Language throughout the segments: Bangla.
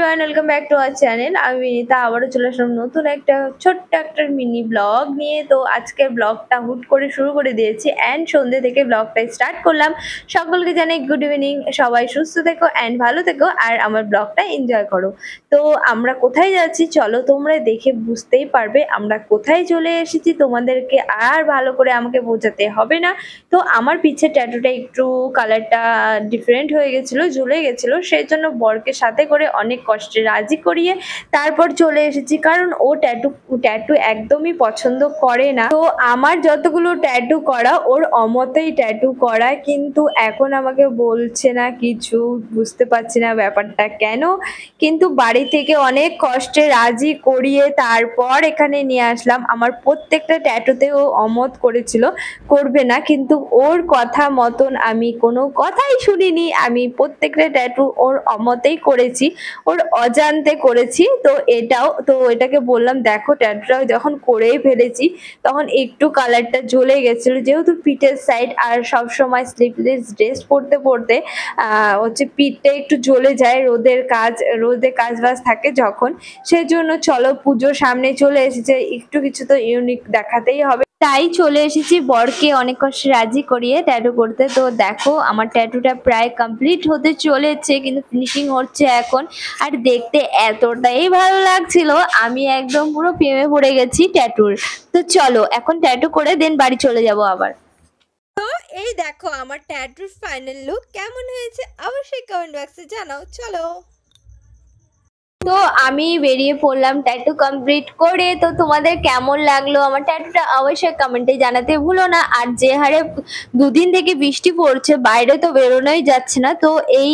Everyone, welcome back to our channel. আমি বিনিতা আবারও চলে আসলাম নতুন একটা ছোট্ট একটা মিনি ব্লগ নিয়ে। তো আজকের ব্লগটা হুট করে শুরু করে দিয়েছি অ্যান্ড সন্ধ্যে থেকে ব্লগটা স্টার্ট করলাম। সকলকে জানাই গুড ইভিনিং, সবাই সুস্থ থেকো অ্যান্ড ভালো থেকো আর আমার ব্লগটা এনজয় করো। তো আমরা কোথায় যাচ্ছি চলো তোমরা দেখে বুঝতেই পারবে আমরা কোথায় চলে এসেছি, তোমাদেরকে আর ভালো করে আমাকে বোঝাতে হবে না। তো আমার পিছে ট্যাটুটা একটু কালারটা ডিফারেন্ট হয়ে গেছিলো, জ্বলে গেছিলো, সেই জন্য বরকে সাথে করে অনেক কষ্টে রাজি করিয়ে তারপর চলে এসেছি, কারণ ও ট্যাটু একদমই পছন্দ করে না। তো আমার যতগুলো ট্যাটু করা ওর অমতেই ট্যাটু করা, কিন্তু এখন আমাকে বলছে না কিছু, বুঝতে পারছি না ব্যাপারটা কেন। কিন্তু বাড়ি থেকে অনেক কষ্টে রাজি করিয়ে তারপর এখানে নিয়ে আসলাম। আমার প্রত্যেকটা ট্যাটুতে ও অমত করেছিল করবে না, কিন্তু ওর কথা মতন আমি কোনো কথাই শুনিনি। আমি প্রত্যেকটা ট্যাটু ওর অমতেই করেছি, ওর অজান্তে করেছি। তো এটাকে বললাম দেখো ট্যাটুটা যখন করেই ফেলেছি তখন একটু কালারটা জ্বলে গেছিলো, যেহেতু পিঠের সাইড আর সব সময় স্লিভলেস ড্রেস পরতে পরতে হচ্ছে পিঠটা একটু জ্বলে যায়, রোদে কাজ বাজ থাকে যখন, সেজন্য চলো পুজোর সামনে চলে এসেছে, একটু কিছু তো ইউনিক দেখাতেই হবে, তাই চলে এসেছি বরকে অনেক কষ্টে রাজি করিয়ে ট্যাটু করতে। তো দেখো আমার ট্যাটুটা প্রায় কমপ্লিট হতে চলেছে, কিন্তু ফিনিশিং হচ্ছে এখন। আর দেখতে এতটাই ভালো লাগছিল, আমি একদম পুরো প্রেমে পড়ে গেছি ট্যাটুর। তো চলো এখন ট্যাটু করে দেন বাড়ি চলে যাব আবার। তো এই দেখো আমার ট্যাটুর ফাইনাল লুক কেমন হয়েছে অবশ্যই কমেন্ট বক্সে জানাও। চলো তো আমি বেরিয়ে পড়লাম ট্যাটু কমপ্লিট করে। তো তোমাদের কেমন লাগলো আমার ট্যাটুটা অবশ্যই কমেন্টে জানাতে ভুলো না। আর যে হারে দুদিন থেকে বৃষ্টি পড়ছে বাইরে তো বেরোনোই যাচ্ছে না, তো এই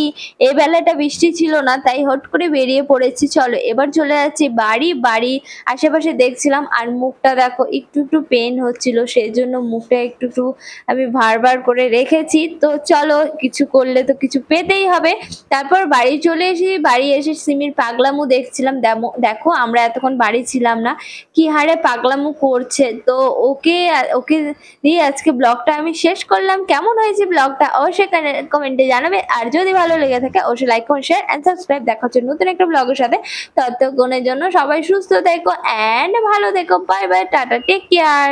বেলাটা বৃষ্টি ছিল না, তাই হট করে বেরিয়ে পড়েছি। চলো এবার চলে যাচ্ছি বাড়ি আশেপাশে দেখছিলাম, আর মুখটা দেখো একটু একটু পেন হচ্ছিল, সেই জন্য মুখটা একটু আমি ভার করে রেখেছি। তো চলো কিছু করলে তো কিছু পেতেই হবে। তারপর বাড়ি চলে বাড়ি এসে সিমির পাগলামো দেখছিলাম। দেখো আমরা এতক্ষণ বাড়ি ছিলাম না, কি হারে পাগলামো করছে। তো ওকে ওকে দিয়ে আজকে ব্লগটা আমি শেষ করলাম। কেমন হয়েছে ব্লগটা অবশ্যই কমেন্টে জানাবে, আর যদি ভালো লেগে থাকে অবশ্যই like comment share and subscribe. দেখা হচ্ছে নতুন একটা ব্লগের সাথে, ততক্ষণের জন্য সবাই সুস্থ থেকো এন্ড ভালো থেকো। Bye bye, tata, take care.